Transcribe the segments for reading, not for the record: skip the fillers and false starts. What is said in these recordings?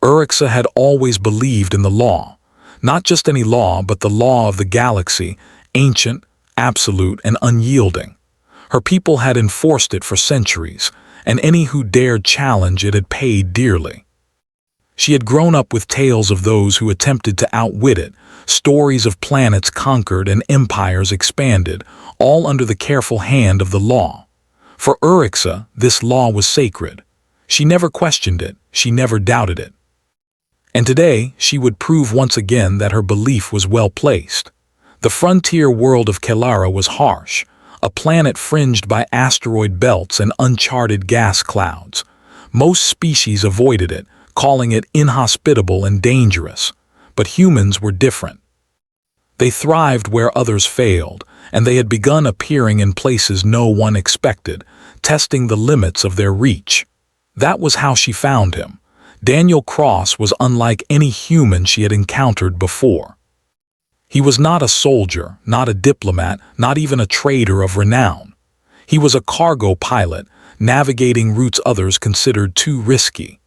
Urixa had always believed in the law. Not just any law, but the law of the galaxy, ancient, absolute, and unyielding. Her people had enforced it for centuries, and any who dared challenge it had paid dearly. She had grown up with tales of those who attempted to outwit it, stories of planets conquered and empires expanded, all under the careful hand of the law. For Urixa, this law was sacred. She never questioned it, she never doubted it. And today, she would prove once again that her belief was well placed. The frontier world of Kelara was harsh, a planet fringed by asteroid belts and uncharted gas clouds. Most species avoided it, calling it inhospitable and dangerous. But humans were different. They thrived where others failed, and they had begun appearing in places no one expected, testing the limits of their reach. That was how she found him. Daniel Cross was unlike any human she had encountered before. He was not a soldier, not a diplomat, not even a trader of renown. He was a cargo pilot, navigating routes others considered too risky.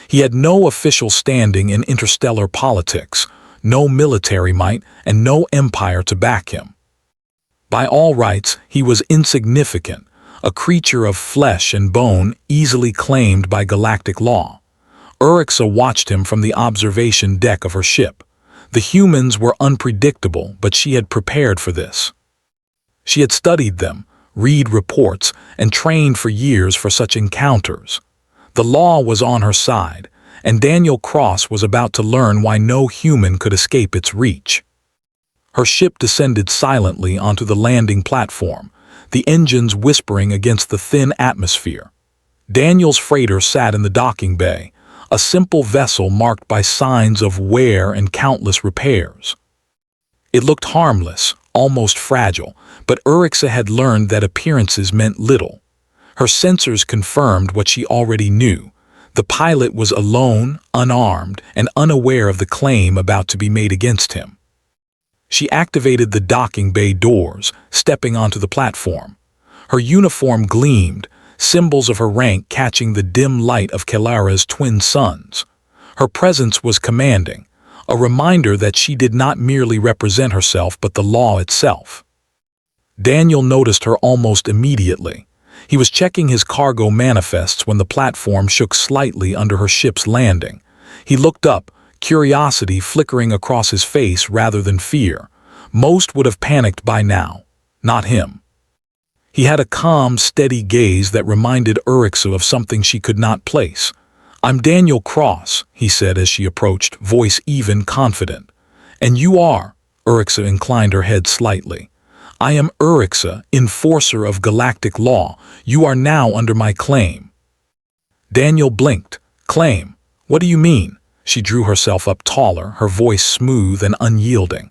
He had no official standing in interstellar politics, no military might, and no empire to back him. By all rights, he was insignificant, a creature of flesh and bone easily claimed by galactic law. Urixa watched him from the observation deck of her ship. The humans were unpredictable, but she had prepared for this. She had studied them, read reports, and trained for years for such encounters. The law was on her side, and Daniel Cross was about to learn why no human could escape its reach. Her ship descended silently onto the landing platform, the engines whispering against the thin atmosphere. Daniel's freighter sat in the docking bay, a simple vessel marked by signs of wear and countless repairs. It looked harmless, almost fragile, but Urixa had learned that appearances meant little. Her sensors confirmed what she already knew. The pilot was alone, unarmed, and unaware of the claim about to be made against him. She activated the docking bay doors, stepping onto the platform. Her uniform gleamed, symbols of her rank catching the dim light of Kelara's twin suns. Her presence was commanding, a reminder that she did not merely represent herself but the law itself. Daniel noticed her almost immediately. He was checking his cargo manifests when the platform shook slightly under her ship's landing. He looked up, curiosity flickering across his face rather than fear. Most would have panicked by now, not him. He had a calm, steady gaze that reminded Urixa of something she could not place. "I'm Daniel Cross," he said as she approached, voice even, confident. "And you are?" Urixa inclined her head slightly. "I am Urixa, enforcer of galactic law. You are now under my claim." Daniel blinked. "Claim? What do you mean?" She drew herself up taller, her voice smooth and unyielding.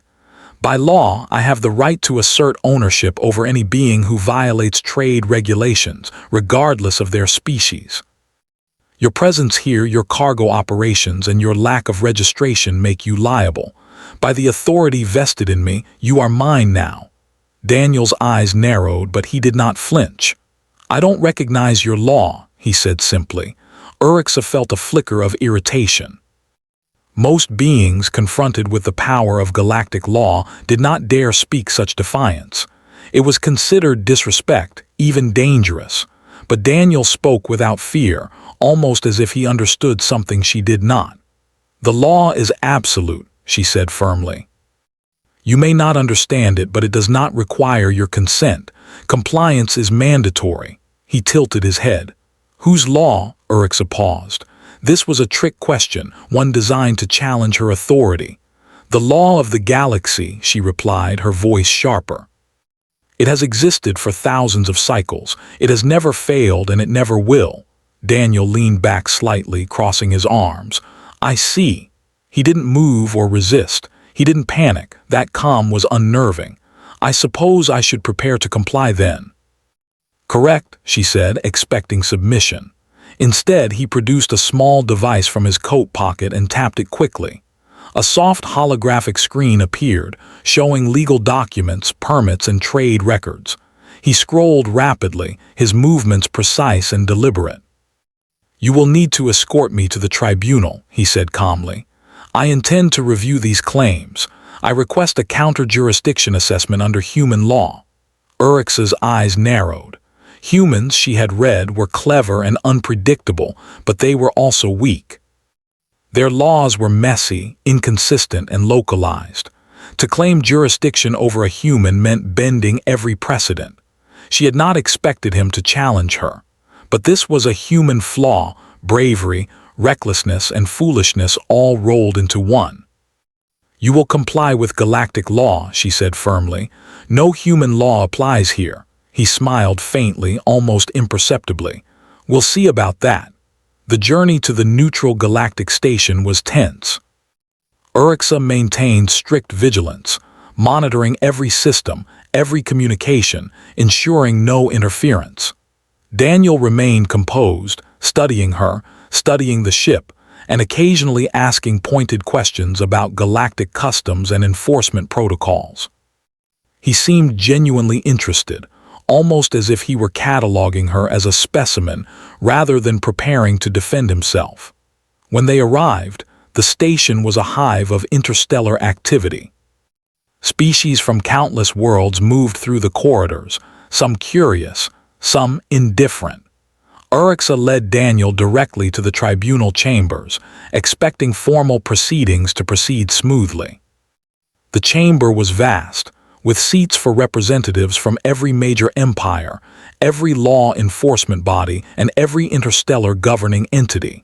"By law, I have the right to assert ownership over any being who violates trade regulations, regardless of their species. Your presence here, your cargo operations, and your lack of registration make you liable. By the authority vested in me, you are mine now." Daniel's eyes narrowed, but he did not flinch. "I don't recognize your law," he said simply. Urixa felt a flicker of irritation. Most beings confronted with the power of galactic law did not dare speak such defiance. It was considered disrespect, even dangerous. But Daniel spoke without fear, almost as if he understood something she did not. "The law is absolute," she said firmly. "You may not understand it, but it does not require your consent. Compliance is mandatory." He tilted his head. "Whose law?" Urixa paused. This was a trick question, one designed to challenge her authority. "The law of the galaxy," she replied, her voice sharper. "It has existed for thousands of cycles. It has never failed and it never will." Daniel leaned back slightly, crossing his arms. "I see." He didn't move or resist. He didn't panic. That calm was unnerving. "I suppose I should prepare to comply then." "Correct," she said, expecting submission. Instead, he produced a small device from his coat pocket and tapped it quickly. A soft holographic screen appeared, showing legal documents, permits, and trade records. He scrolled rapidly, his movements precise and deliberate. "You will need to escort me to the tribunal," he said calmly. "I intend to review these claims. I request a counter-jurisdiction assessment under human law." Oryx's eyes narrowed. Humans, she had read, were clever and unpredictable, but they were also weak. Their laws were messy, inconsistent, and localized. To claim jurisdiction over a human meant bending every precedent. She had not expected him to challenge her. But this was a human flaw, bravery, recklessness, and foolishness all rolled into one. "You will comply with galactic law," she said firmly. "No human law applies here." He smiled faintly, almost imperceptibly. "We'll see about that." The journey to the neutral galactic station was tense. Oryxa maintained strict vigilance, monitoring every system, every communication, ensuring no interference. Daniel remained composed, studying her, studying the ship, and occasionally asking pointed questions about galactic customs and enforcement protocols. He seemed genuinely interested, almost as if he were cataloging her as a specimen rather than preparing to defend himself. When they arrived, the station was a hive of interstellar activity. Species from countless worlds moved through the corridors, some curious, some indifferent. Oryxa led Daniel directly to the tribunal chambers, expecting formal proceedings to proceed smoothly. The chamber was vast, with seats for representatives from every major empire, every law enforcement body, and every interstellar governing entity.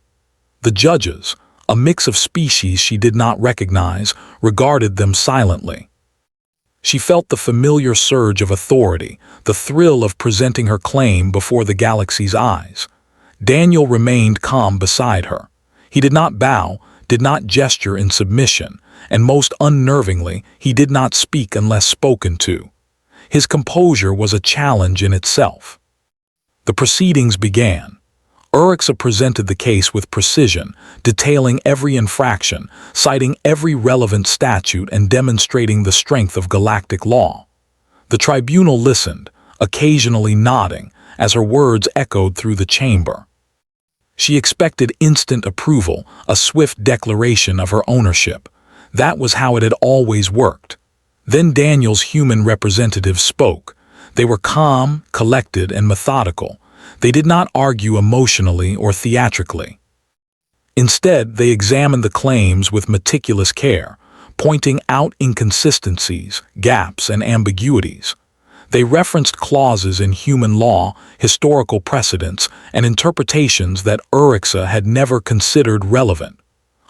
The judges, a mix of species she did not recognize, regarded them silently. She felt the familiar surge of authority, the thrill of presenting her claim before the galaxy's eyes. Daniel remained calm beside her. He did not bow, did not gesture in submission, and most unnervingly, he did not speak unless spoken to. His composure was a challenge in itself. The proceedings began. Oryxa presented the case with precision, detailing every infraction, citing every relevant statute and demonstrating the strength of galactic law. The tribunal listened, occasionally nodding, as her words echoed through the chamber. She expected instant approval, a swift declaration of her ownership. That was how it had always worked. Then Daniel's human representatives spoke. They were calm, collected, and methodical. They did not argue emotionally or theatrically. Instead, they examined the claims with meticulous care, pointing out inconsistencies, gaps, and ambiguities. They referenced clauses in human law, historical precedents, and interpretations that Oryxa had never considered relevant.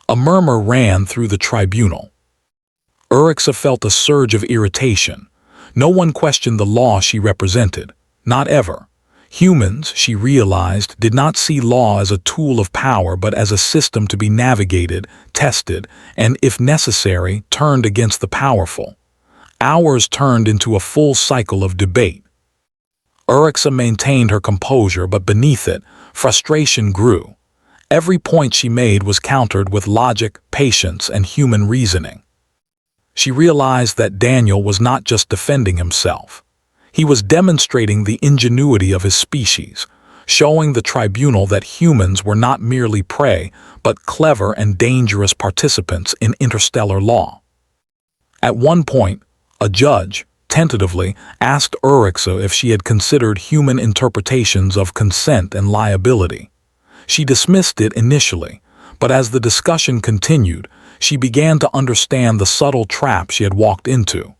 A murmur ran through the tribunal. Oryxa felt a surge of irritation. No one questioned the law she represented. Not ever. Humans, she realized, did not see law as a tool of power but as a system to be navigated, tested, and, if necessary, turned against the powerful. Hours turned into a full cycle of debate. Oryxa maintained her composure, but beneath it, frustration grew. Every point she made was countered with logic, patience, and human reasoning. She realized that Daniel was not just defending himself. He was demonstrating the ingenuity of his species, showing the tribunal that humans were not merely prey, but clever and dangerous participants in interstellar law. At one point, a judge, tentatively, asked Oryxa if she had considered human interpretations of consent and liability. She dismissed it initially, but as the discussion continued, she began to understand the subtle trap she had walked into.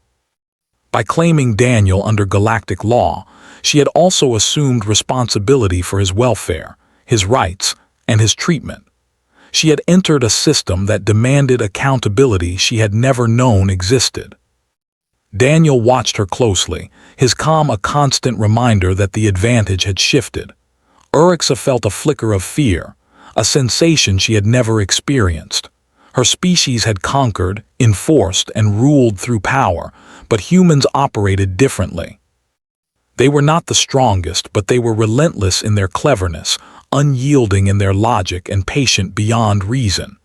By claiming Daniel under galactic law, she had also assumed responsibility for his welfare, his rights, and his treatment. She had entered a system that demanded accountability she had never known existed. Daniel watched her closely, his calm a constant reminder that the advantage had shifted. Oryxa felt a flicker of fear, a sensation she had never experienced. Her species had conquered, enforced, and ruled through power, but humans operated differently. They were not the strongest, but they were relentless in their cleverness, unyielding in their logic, and patient beyond reason.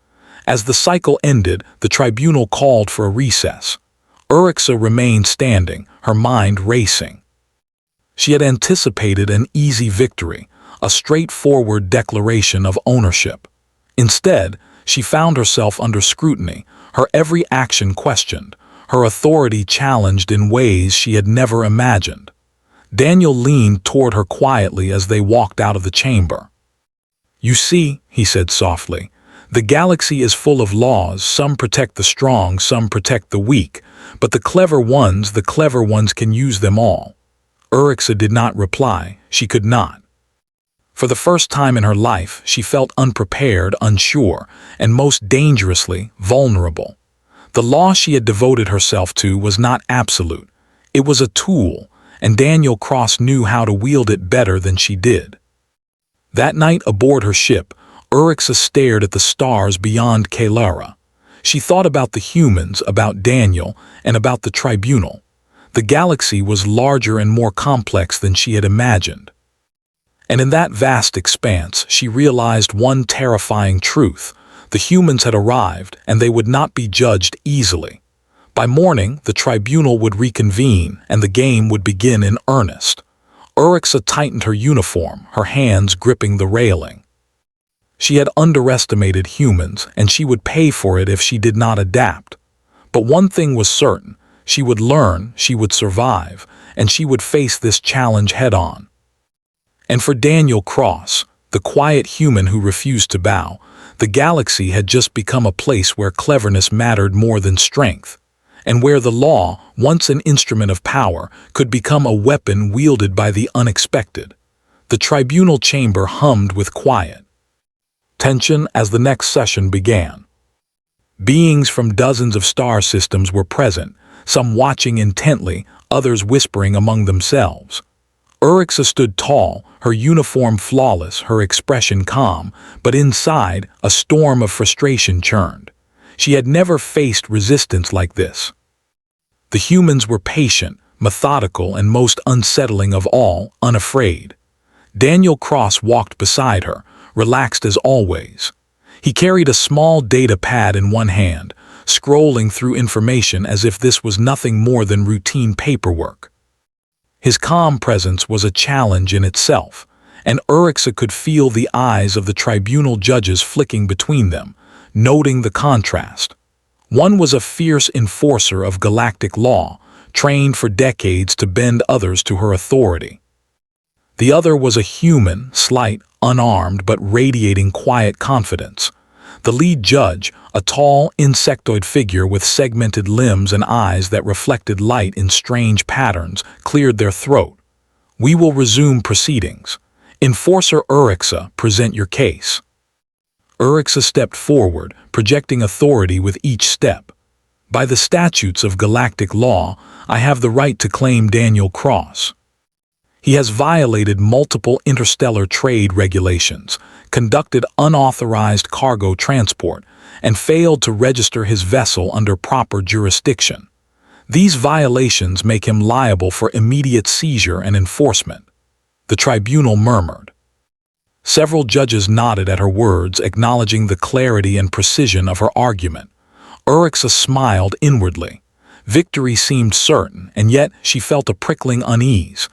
As the cycle ended, the tribunal called for a recess. Oryxa remained standing, her mind racing. She had anticipated an easy victory, a straightforward declaration of ownership. Instead, she found herself under scrutiny, her every action questioned, her authority challenged in ways she had never imagined. Daniel leaned toward her quietly as they walked out of the chamber. "You see," he said softly, "the galaxy is full of laws. Some protect the strong, some protect the weak, but the clever ones can use them all." Urixa did not reply. She could not. For the first time in her life, she felt unprepared, unsure, and most dangerously vulnerable. The law she had devoted herself to was not absolute. It was a tool, and Daniel Cross knew how to wield it better than she did. That night aboard her ship, Urixa stared at the stars beyond Kalara. She thought about the humans, about Daniel, and about the tribunal. The galaxy was larger and more complex than she had imagined. And in that vast expanse, she realized one terrifying truth. The humans had arrived, and they would not be judged easily. By morning, the tribunal would reconvene, and the game would begin in earnest. Urixa tightened her uniform, her hands gripping the railing. She had underestimated humans, and she would pay for it if she did not adapt. But one thing was certain: she would learn, she would survive, and she would face this challenge head-on. And for Daniel Cross, the quiet human who refused to bow, the galaxy had just become a place where cleverness mattered more than strength, and where the law, once an instrument of power, could become a weapon wielded by the unexpected. The tribunal chamber hummed with quiet tension as the next session began. Beings from dozens of star systems were present, some watching intently, others whispering among themselves. Urixa stood tall, her uniform flawless, her expression calm, but inside, a storm of frustration churned. She had never faced resistance like this. The humans were patient, methodical, and most unsettling of all, unafraid. Daniel Cross walked beside her, relaxed as always. He carried a small data pad in one hand, scrolling through information as if this was nothing more than routine paperwork. His calm presence was a challenge in itself, and Urixa could feel the eyes of the tribunal judges flicking between them, noting the contrast. One was a fierce enforcer of galactic law, trained for decades to bend others to her authority. The other was a human, slight, unarmed, but radiating quiet confidence. The lead judge, a tall, insectoid figure with segmented limbs and eyes that reflected light in strange patterns, cleared their throat. "We will resume proceedings. Enforcer Urixa, present your case." Urixa stepped forward, projecting authority with each step. "By the statutes of galactic law, I have the right to claim Daniel Cross. He has violated multiple interstellar trade regulations, conducted unauthorized cargo transport, and failed to register his vessel under proper jurisdiction. These violations make him liable for immediate seizure and enforcement." The tribunal murmured. Several judges nodded at her words, acknowledging the clarity and precision of her argument. Urixa smiled inwardly. Victory seemed certain, and yet she felt a prickling unease.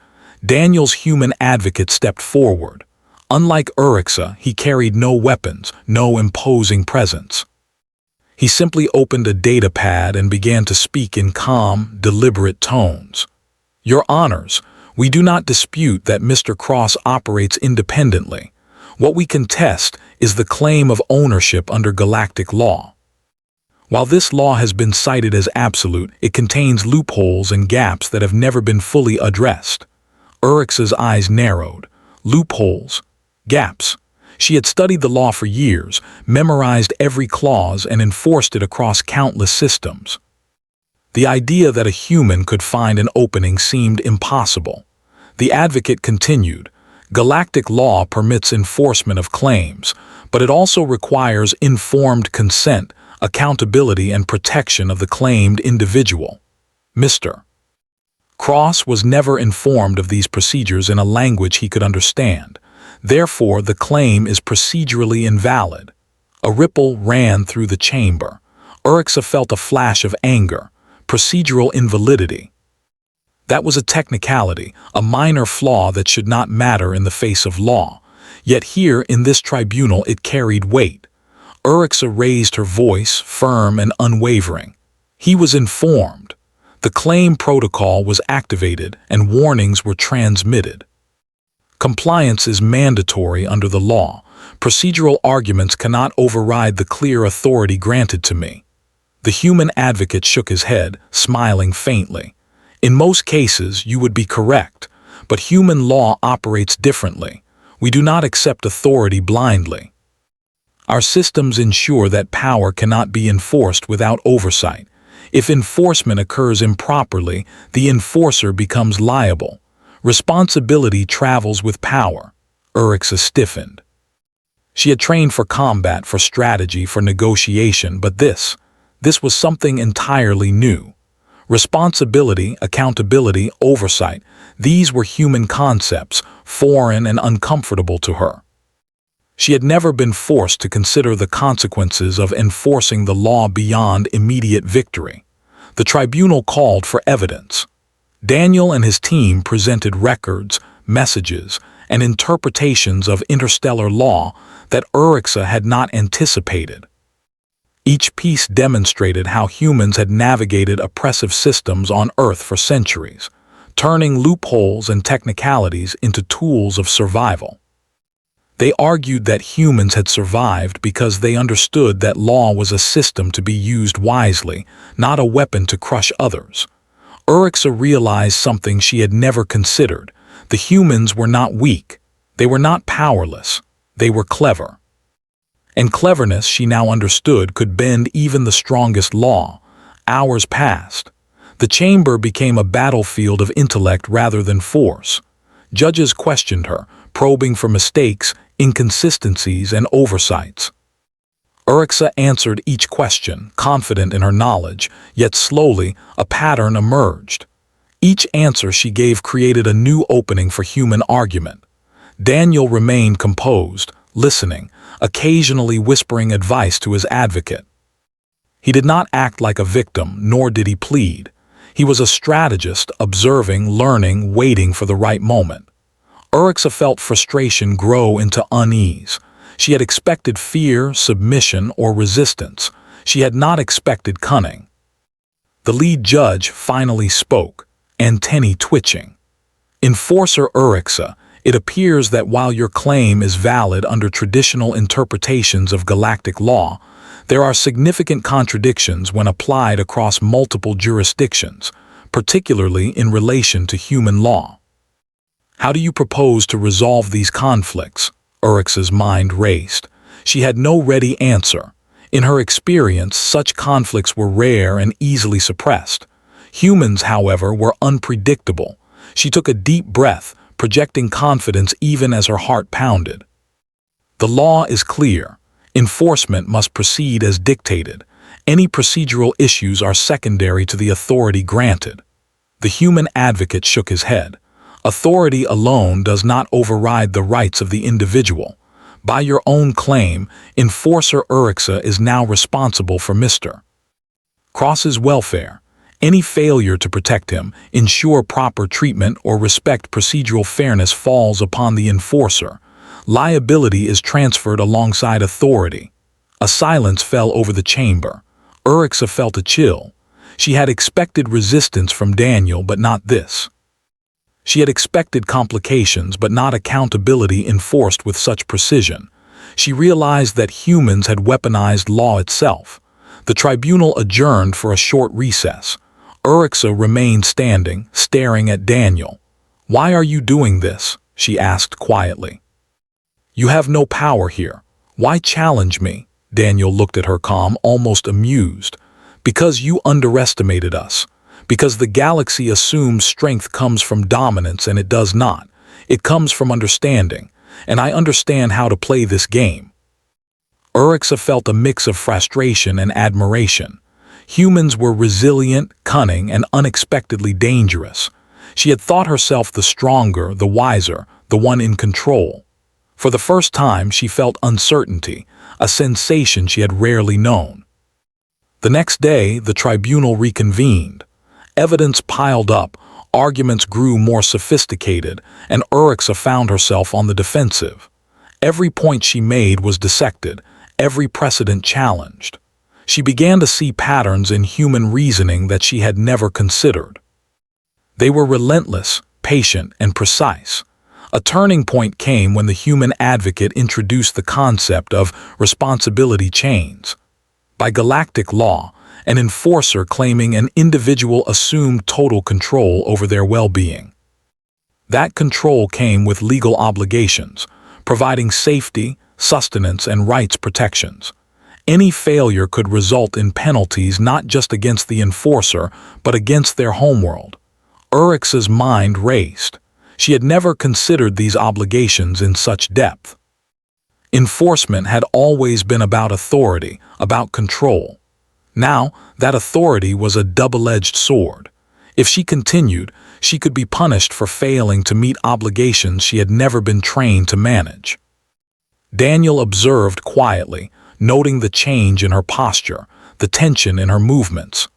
Daniel's human advocate stepped forward. Unlike Urixa, he carried no weapons, no imposing presence. He simply opened a data pad and began to speak in calm, deliberate tones. "Your Honors, we do not dispute that Mr. Cross operates independently. What we contest is the claim of ownership under galactic law. While this law has been cited as absolute, it contains loopholes and gaps that have never been fully addressed." Urixa's eyes narrowed. Loopholes. Gaps. She had studied the law for years, memorized every clause, and enforced it across countless systems. The idea that a human could find an opening seemed impossible. The advocate continued, "Galactic law permits enforcement of claims, but it also requires informed consent, accountability, and protection of the claimed individual. Mr. Cross was never informed of these procedures in a language he could understand. Therefore, the claim is procedurally invalid." A ripple ran through the chamber. Urixa felt a flash of anger. Procedural invalidity. That was a technicality, a minor flaw that should not matter in the face of law. Yet here in this tribunal it carried weight. Urixa raised her voice, firm and unwavering. He was informed. The claim protocol was activated and warnings were transmitted. Compliance is mandatory under the law. Procedural arguments cannot override the clear authority granted to me. The human advocate shook his head, smiling faintly. In most cases, you would be correct, but human law operates differently. We do not accept authority blindly. Our systems ensure that power cannot be enforced without oversight. If enforcement occurs improperly, the enforcer becomes liable. Responsibility travels with power. Urixa stiffened. She had trained for combat, for strategy, for negotiation, but this was something entirely new. Responsibility, accountability, oversight, these were human concepts, foreign and uncomfortable to her. She had never been forced to consider the consequences of enforcing the law beyond immediate victory. The tribunal called for evidence. Daniel and his team presented records, messages, and interpretations of interstellar law that Urixa had not anticipated. Each piece demonstrated how humans had navigated oppressive systems on Earth for centuries, turning loopholes and technicalities into tools of survival. They argued that humans had survived because they understood that law was a system to be used wisely, not a weapon to crush others. Urixa realized something she had never considered. The humans were not weak. They were not powerless. They were clever. And cleverness, she now understood, could bend even the strongest law. Hours passed. The chamber became a battlefield of intellect rather than force. Judges questioned her, probing for mistakes, inconsistencies, and oversights. Urixa answered each question, confident in her knowledge, yet slowly a pattern emerged. Each answer she gave created a new opening for human argument. Daniel remained composed, listening, occasionally whispering advice to his advocate. He did not act like a victim, nor did he plead. He was a strategist, observing, learning, waiting for the right moment. Urixa felt frustration grow into unease. She had expected fear, submission, or resistance. She had not expected cunning. The lead judge finally spoke, antennae twitching. Enforcer Urixa, it appears that while your claim is valid under traditional interpretations of galactic law, there are significant contradictions when applied across multiple jurisdictions, particularly in relation to human law. How do you propose to resolve these conflicts? Urixa's mind raced. She had no ready answer. In her experience, such conflicts were rare and easily suppressed. Humans, however, were unpredictable. She took a deep breath, projecting confidence even as her heart pounded. The law is clear. Enforcement must proceed as dictated. Any procedural issues are secondary to the authority granted. The human advocate shook his head. Authority alone does not override the rights of the individual. By your own claim, Enforcer Urixa is now responsible for Mr. Cross's welfare. Any failure to protect him, ensure proper treatment, or respect procedural fairness falls upon the enforcer. Liability is transferred alongside authority. A silence fell over the chamber. Urixa felt a chill. She had expected resistance from Daniel, but not this. She had expected complications, but not accountability enforced with such precision. She realized that humans had weaponized law itself. The tribunal adjourned for a short recess. Urixa remained standing, staring at Daniel. "Why are you doing this?" she asked quietly. "You have no power here. Why challenge me?" Daniel looked at her calm, almost amused. "Because you underestimated us. Because the galaxy assumes strength comes from dominance, and it does not. It comes from understanding, and I understand how to play this game." Urixa felt a mix of frustration and admiration. Humans were resilient, cunning, and unexpectedly dangerous. She had thought herself the stronger, the wiser, the one in control. For the first time, she felt uncertainty, a sensation she had rarely known. The next day, the tribunal reconvened. Evidence piled up, arguments grew more sophisticated, and Urixa found herself on the defensive. Every point she made was dissected, every precedent challenged. She began to see patterns in human reasoning that she had never considered. They were relentless, patient, and precise. A turning point came when the human advocate introduced the concept of responsibility chains. By galactic law, an enforcer claiming an individual assumed total control over their well-being. That control came with legal obligations, providing safety, sustenance, and rights protections. Any failure could result in penalties not just against the enforcer, but against their homeworld. Orcs's mind raced. She had never considered these obligations in such depth. Enforcement had always been about authority, about control. Now, that authority was a double-edged sword. If she continued, she could be punished for failing to meet obligations she had never been trained to manage. Daniel observed quietly, noting the change in her posture, the tension in her movements.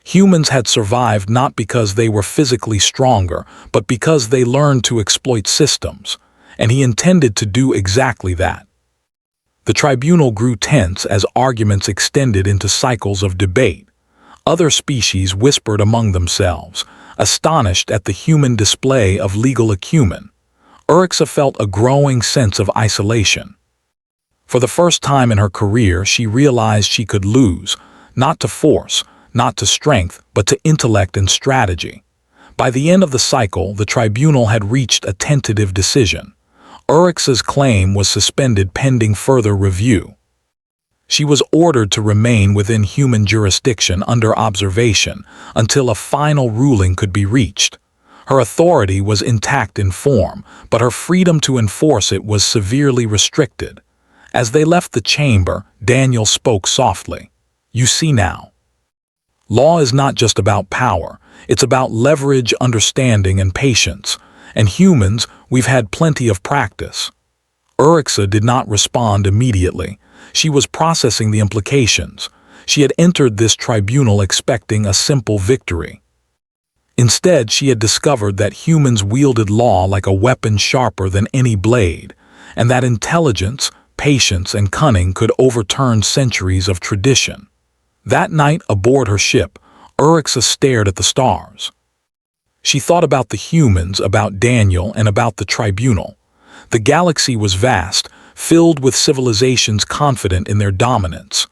Humans had survived not because they were physically stronger, but because they learned to exploit systems, and he intended to do exactly that. The tribunal grew tense as arguments extended into cycles of debate. Other species whispered among themselves, astonished at the human display of legal acumen. Orcs felt a growing sense of isolation. For the first time in her career, she realized she could lose, not to force, not to strength, but to intellect and strategy. By the end of the cycle, the tribunal had reached a tentative decision. Orcs's claim was suspended pending further review. She was ordered to remain within human jurisdiction under observation until a final ruling could be reached. Her authority was intact in form, but her freedom to enforce it was severely restricted. As they left the chamber, Daniel spoke softly. "You see now. Law is not just about power, it's about leverage, understanding, and patience. And humans, we've had plenty of practice." Orcs did not respond immediately. She was processing the implications. She had entered this tribunal expecting a simple victory. Instead, she had discovered that humans wielded law like a weapon sharper than any blade, and that intelligence, patience, and cunning could overturn centuries of tradition. That night, aboard her ship, Orcs stared at the stars. She thought about the humans, about Daniel, and about the tribunal. The galaxy was vast, filled with civilizations confident in their dominance.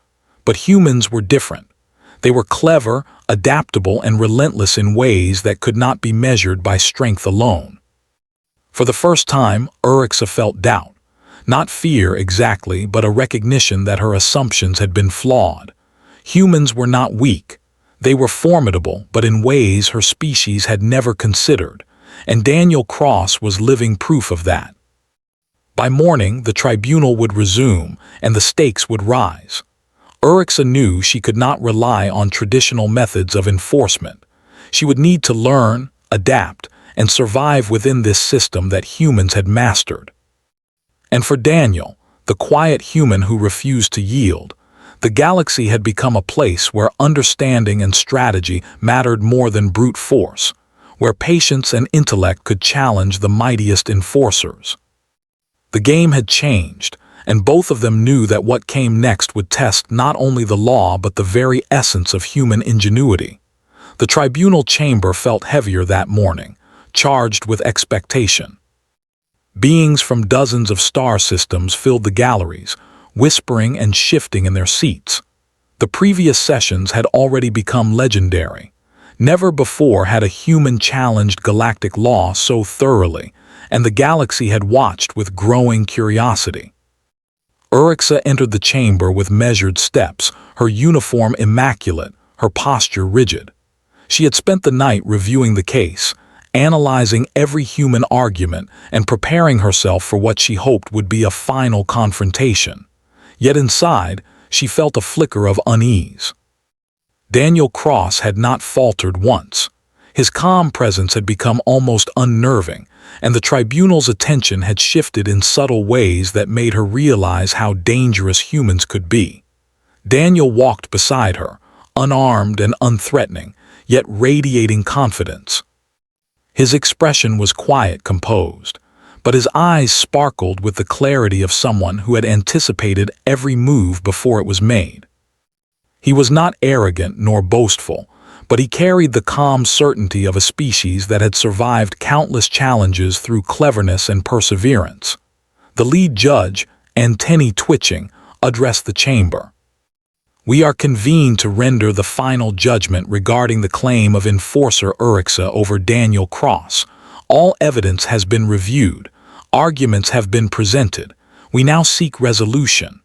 But humans were different. They were clever, adaptable, and relentless in ways that could not be measured by strength alone. For the first time, Orcs felt doubt. Not fear exactly, but a recognition that her assumptions had been flawed. Humans were not weak. They were formidable, but in ways her species had never considered, and Daniel Cross was living proof of that. By morning, the tribunal would resume, and the stakes would rise. Orcs knew she could not rely on traditional methods of enforcement. She would need to learn, adapt, and survive within this system that humans had mastered. And for Daniel, the quiet human who refused to yield, the galaxy had become a place where understanding and strategy mattered more than brute force, where patience and intellect could challenge the mightiest enforcers. The game had changed, and both of them knew that what came next would test not only the law but the very essence of human ingenuity. The tribunal chamber felt heavier that morning, charged with expectation. Beings from dozens of star systems filled the galleries, whispering and shifting in their seats. The previous sessions had already become legendary. Never before had a human challenged galactic law so thoroughly, and the galaxy had watched with growing curiosity. Orcs entered the chamber with measured steps, her uniform immaculate, her posture rigid. She had spent the night reviewing the case, analyzing every human argument and preparing herself for what she hoped would be a final confrontation. Yet inside, she felt a flicker of unease. Daniel Cross had not faltered once. His calm presence had become almost unnerving, and the tribunal's attention had shifted in subtle ways that made her realize how dangerous humans could be. Daniel walked beside her, unarmed and unthreatening, yet radiating confidence. His expression was quiet, composed, but his eyes sparkled with the clarity of someone who had anticipated every move before it was made. He was not arrogant nor boastful, but he carried the calm certainty of a species that had survived countless challenges through cleverness and perseverance. The lead judge, antennae twitching, addressed the chamber. "We are convened to render the final judgment regarding the claim of Enforcer Urixa over Daniel Cross. All evidence has been reviewed. Arguments have been presented. We now seek resolution."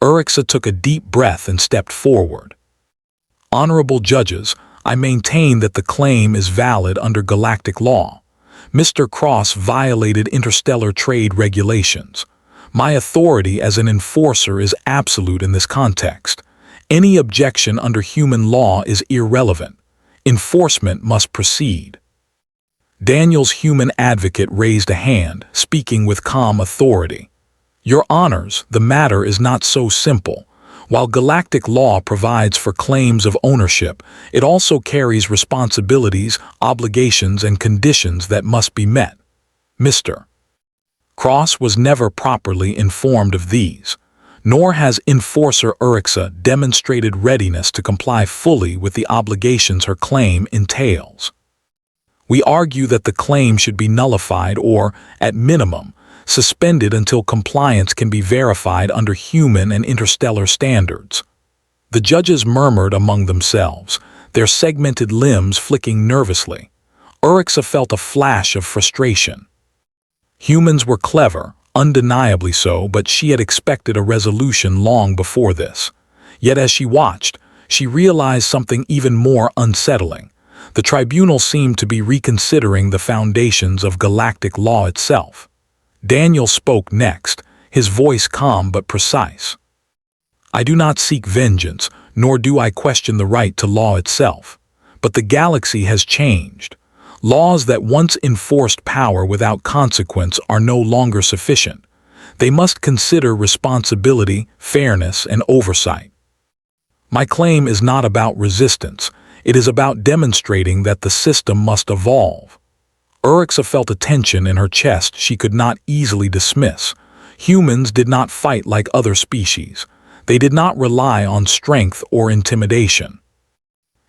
Urixa took a deep breath and stepped forward. "Honorable judges, I maintain that the claim is valid under galactic law. Mr. Cross violated interstellar trade regulations. My authority as an enforcer is absolute in this context. Any objection under human law is irrelevant. Enforcement must proceed." Daniel's human advocate raised a hand, speaking with calm authority. "Your honors, the matter is not so simple. While galactic law provides for claims of ownership, it also carries responsibilities, obligations, and conditions that must be met. Mr. Cross was never properly informed of these, nor has Enforcer Urixa demonstrated readiness to comply fully with the obligations her claim entails. We argue that the claim should be nullified or, at minimum, suspended until compliance can be verified under human and interstellar standards." The judges murmured among themselves, their segmented limbs flicking nervously. Urixa felt a flash of frustration. Humans were clever, undeniably so, but she had expected a resolution long before this. Yet as she watched, she realized something even more unsettling. The tribunal seemed to be reconsidering the foundations of galactic law itself. Daniel spoke next, his voice calm but precise. "I do not seek vengeance, nor do I question the right to law itself. But the galaxy has changed. Laws that once enforced power without consequence are no longer sufficient. They must consider responsibility, fairness, and oversight. My claim is not about resistance. It is about demonstrating that the system must evolve." Urixa felt a tension in her chest she could not easily dismiss. Humans did not fight like other species. They did not rely on strength or intimidation.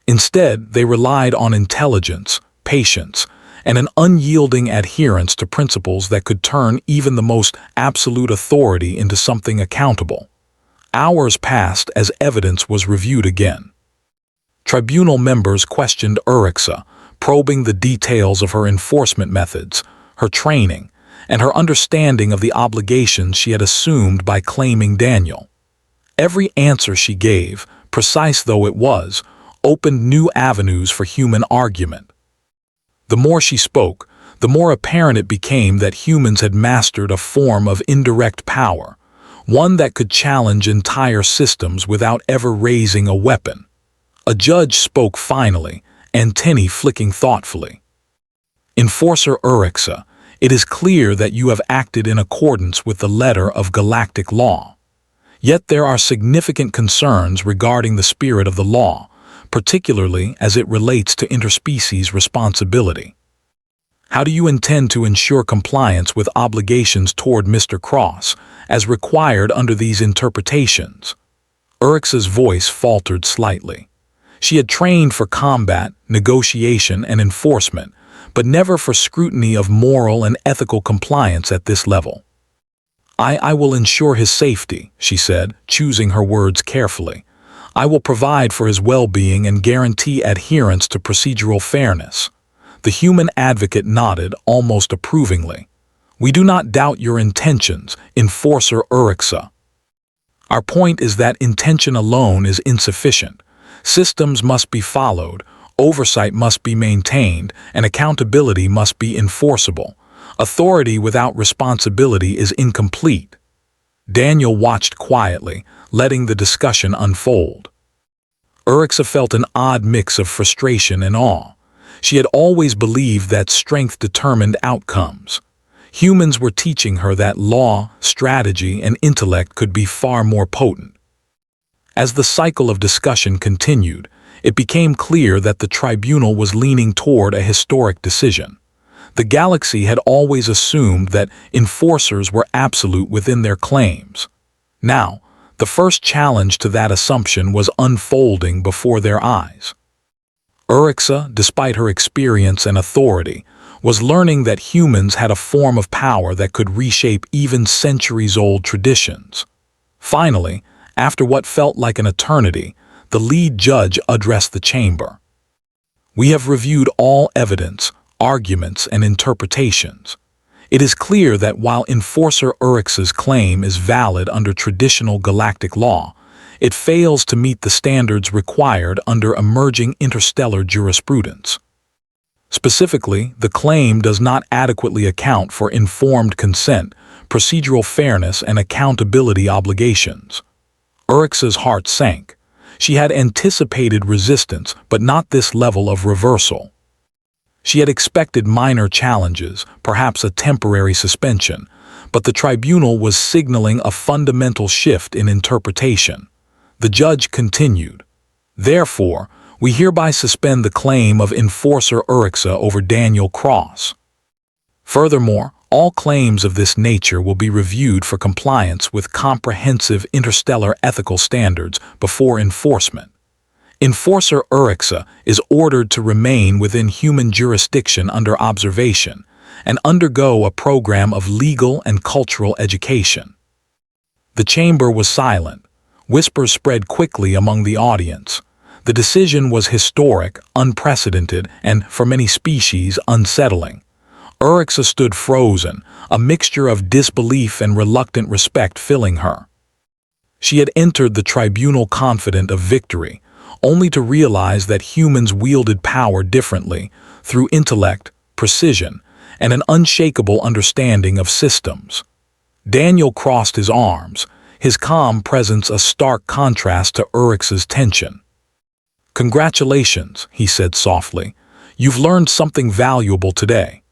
Instead, they relied on intelligence, patience, and an unyielding adherence to principles that could turn even the most absolute authority into something accountable. Hours passed as evidence was reviewed again. Tribunal members questioned Urixa, probing the details of her enforcement methods, her training, and her understanding of the obligations she had assumed by claiming Daniel. Every answer she gave, precise though it was, opened new avenues for human argument. The more she spoke, the more apparent it became that humans had mastered a form of indirect power, one that could challenge entire systems without ever raising a weapon. A judge spoke finally, antennae flicking thoughtfully. "Enforcer Urixa, it is clear that you have acted in accordance with the letter of galactic law. Yet there are significant concerns regarding the spirit of the law, particularly as it relates to interspecies responsibility. How do you intend to ensure compliance with obligations toward Mr. Cross, as required under these interpretations?" Urixa's voice faltered slightly. She had trained for combat, negotiation, and enforcement, but never for scrutiny of moral and ethical compliance at this level. I will ensure his safety," she said, choosing her words carefully. "I will provide for his well-being and guarantee adherence to procedural fairness." The human advocate nodded almost approvingly. "We do not doubt your intentions, Enforcer Urixa. Our point is that intention alone is insufficient. Systems must be followed, oversight must be maintained, and accountability must be enforceable. Authority without responsibility is incomplete." Daniel watched quietly, letting the discussion unfold. Urixa felt an odd mix of frustration and awe. She had always believed that strength determined outcomes. Humans were teaching her that law, strategy, and intellect could be far more potent. As the cycle of discussion continued, it became clear that the tribunal was leaning toward a historic decision. The galaxy had always assumed that enforcers were absolute within their claims. Now, the first challenge to that assumption was unfolding before their eyes. Urixa, despite her experience and authority, was learning that humans had a form of power that could reshape even centuries-old traditions. Finally, after what felt like an eternity, the lead judge addressed the chamber. "We have reviewed all evidence, arguments, and interpretations. It is clear that while Enforcer Urix's claim is valid under traditional galactic law, it fails to meet the standards required under emerging interstellar jurisprudence. Specifically, the claim does not adequately account for informed consent, procedural fairness, and accountability obligations." Urix's heart sank. She had anticipated resistance, but not this level of reversal. She had expected minor challenges, perhaps a temporary suspension, but the tribunal was signaling a fundamental shift in interpretation. The judge continued, "Therefore, we hereby suspend the claim of Enforcer Urixa over Daniel Cross. Furthermore, all claims of this nature will be reviewed for compliance with comprehensive interstellar ethical standards before enforcement. Enforcer Urixa is ordered to remain within human jurisdiction under observation and undergo a program of legal and cultural education." The chamber was silent. Whispers spread quickly among the audience. The decision was historic, unprecedented, and, for many species, unsettling. Urixa stood frozen, a mixture of disbelief and reluctant respect filling her. She had entered the tribunal confident of victory, only to realize that humans wielded power differently, through intellect, precision, and an unshakable understanding of systems. Daniel crossed his arms, his calm presence a stark contrast to Urix's tension. "Congratulations," he said softly. "You've learned something valuable today."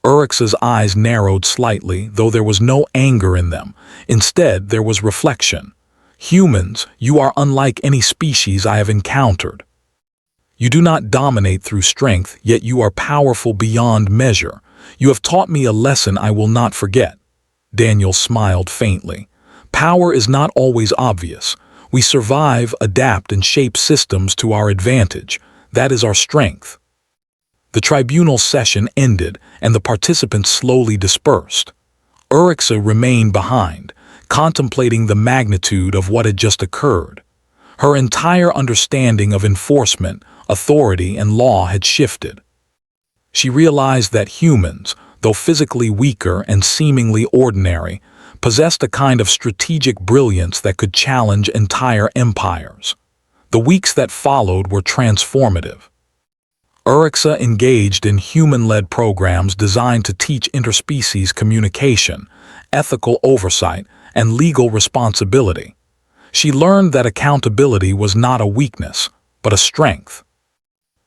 Urix's eyes narrowed slightly, though there was no anger in them. Instead, there was reflection. "Humans, you are unlike any species I have encountered. You do not dominate through strength, yet you are powerful beyond measure. You have taught me a lesson I will not forget." Daniel smiled faintly. "Power is not always obvious. We survive, adapt, and shape systems to our advantage. That is our strength." The tribunal session ended, and the participants slowly dispersed. Urixa remained behind, contemplating the magnitude of what had just occurred. Her entire understanding of enforcement, authority, and law had shifted. She realized that humans, though physically weaker and seemingly ordinary, possessed a kind of strategic brilliance that could challenge entire empires. The weeks that followed were transformative. Urixa engaged in human-led programs designed to teach interspecies communication, ethical oversight, and legal responsibility. She learned that accountability was not a weakness, but a strength.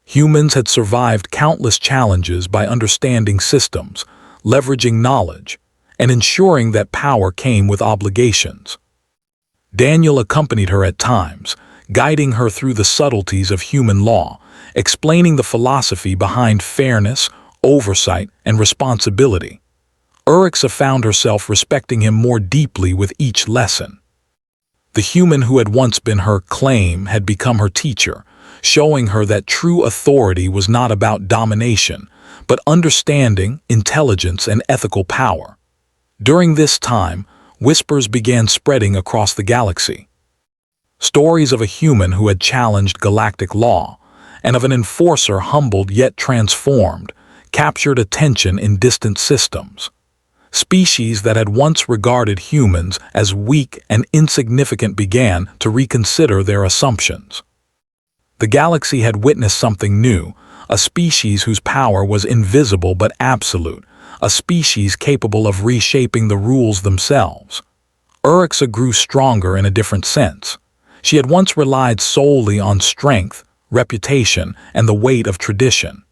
Humans had survived countless challenges by understanding systems, leveraging knowledge, and ensuring that power came with obligations. Daniel accompanied her at times, guiding her through the subtleties of human law, explaining the philosophy behind fairness, oversight, and responsibility. Urixa found herself respecting him more deeply with each lesson. The human who had once been her claim had become her teacher, showing her that true authority was not about domination, but understanding, intelligence, and ethical power. During this time, whispers began spreading across the galaxy. Stories of a human who had challenged galactic law, and of an enforcer humbled yet transformed, captured attention in distant systems. Species that had once regarded humans as weak and insignificant began to reconsider their assumptions. The galaxy had witnessed something new, a species whose power was invisible but absolute, a species capable of reshaping the rules themselves. Urixa grew stronger in a different sense. She had once relied solely on strength, reputation, and the weight of tradition.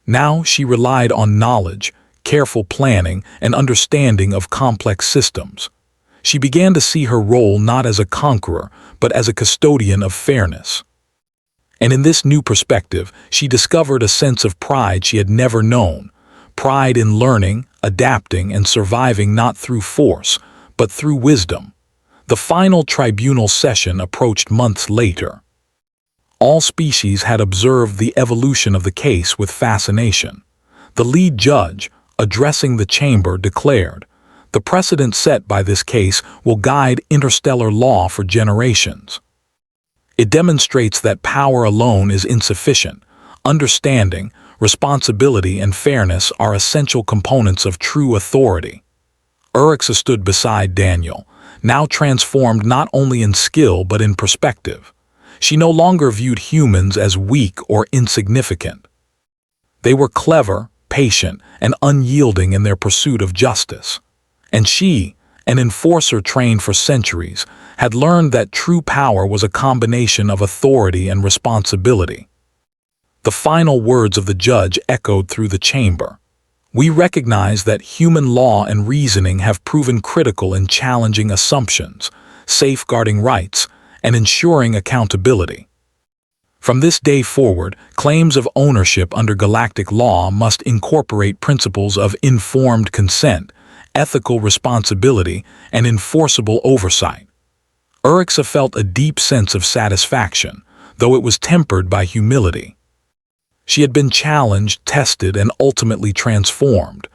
Now she relied on knowledge, careful planning, and understanding of complex systems. She began to see her role not as a conqueror, but as a custodian of fairness. And in this new perspective, she discovered a sense of pride she had never known, pride in learning, adapting, and surviving not through force, but through wisdom. The final tribunal session approached months later. All species had observed the evolution of the case with fascination. The lead judge, addressing the chamber, declared, "The precedent set by this case will guide interstellar law for generations. It demonstrates that power alone is insufficient. Understanding, responsibility, and fairness are essential components of true authority." Orcs stood beside Daniel, now transformed not only in skill but in perspective. She no longer viewed humans as weak or insignificant. They were clever, patient, and unyielding in their pursuit of justice. And she, an enforcer trained for centuries, had learned that true power was a combination of authority and responsibility. The final words of the judge echoed through the chamber. "We recognize that human law and reasoning have proven critical in challenging assumptions, safeguarding rights, and ensuring accountability. From this day forward, claims of ownership under galactic law must incorporate principles of informed consent, ethical responsibility, and enforceable oversight." Orcs felt a deep sense of satisfaction, though it was tempered by humility. She had been challenged, tested, and ultimately transformed.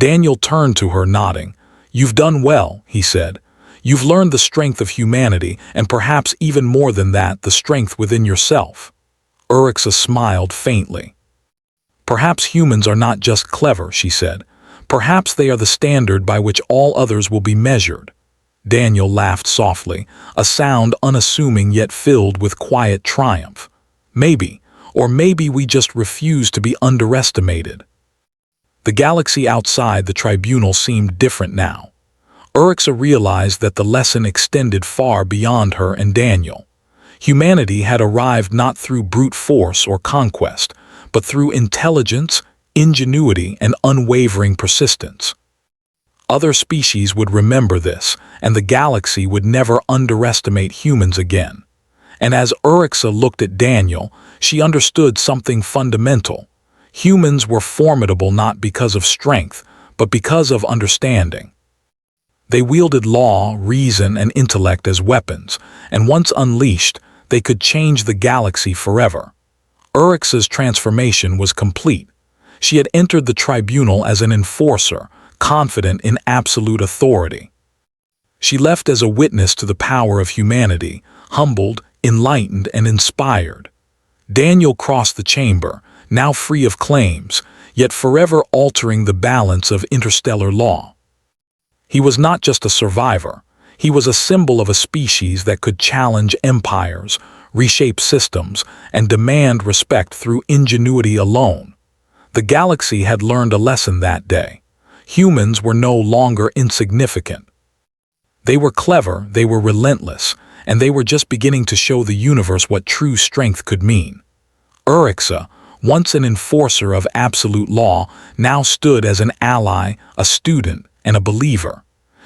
Daniel turned to her, nodding. "You've done well," he said. "You've learned the strength of humanity, and perhaps even more than that, the strength within yourself." Orcs smiled faintly. "Perhaps humans are not just clever," she said. "Perhaps they are the standard by which all others will be measured." Daniel laughed softly, a sound unassuming yet filled with quiet triumph. "Maybe. Or maybe we just refuse to be underestimated." The galaxy outside the tribunal seemed different now. Orcs realized that the lesson extended far beyond her and Daniel. Humanity had arrived not through brute force or conquest, but through intelligence, ingenuity, and unwavering persistence. Other species would remember this, and the galaxy would never underestimate humans again. And as Orcs looked at Daniel, she understood something fundamental. Humans were formidable not because of strength, but because of understanding. They wielded law, reason, and intellect as weapons, and once unleashed, they could change the galaxy forever. Orcs' transformation was complete. She had entered the tribunal as an enforcer, confident in absolute authority. She left as a witness to the power of humanity, humbled, enlightened, and inspired. Daniel crossed the chamber, now free of claims, yet forever altering the balance of interstellar law. He was not just a survivor, he was a symbol of a species that could challenge empires, reshape systems, and demand respect through ingenuity alone. The galaxy had learned a lesson that day. Humans were no longer insignificant. They were clever, they were relentless, and they were just beginning to show the universe what true strength could mean. Orcs, once an enforcer of absolute law, now stood as an ally, a student, and a believer.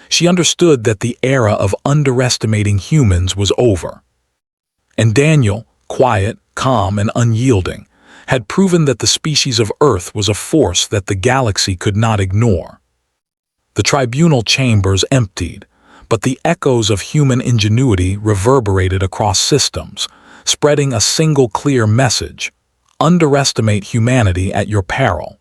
She understood that the era of underestimating humans was over. And Daniel, quiet, calm, and unyielding, had proven that the species of Earth was a force that the galaxy could not ignore. The tribunal chambers emptied, but the echoes of human ingenuity reverberated across systems, spreading a single clear message: underestimate humanity at your peril.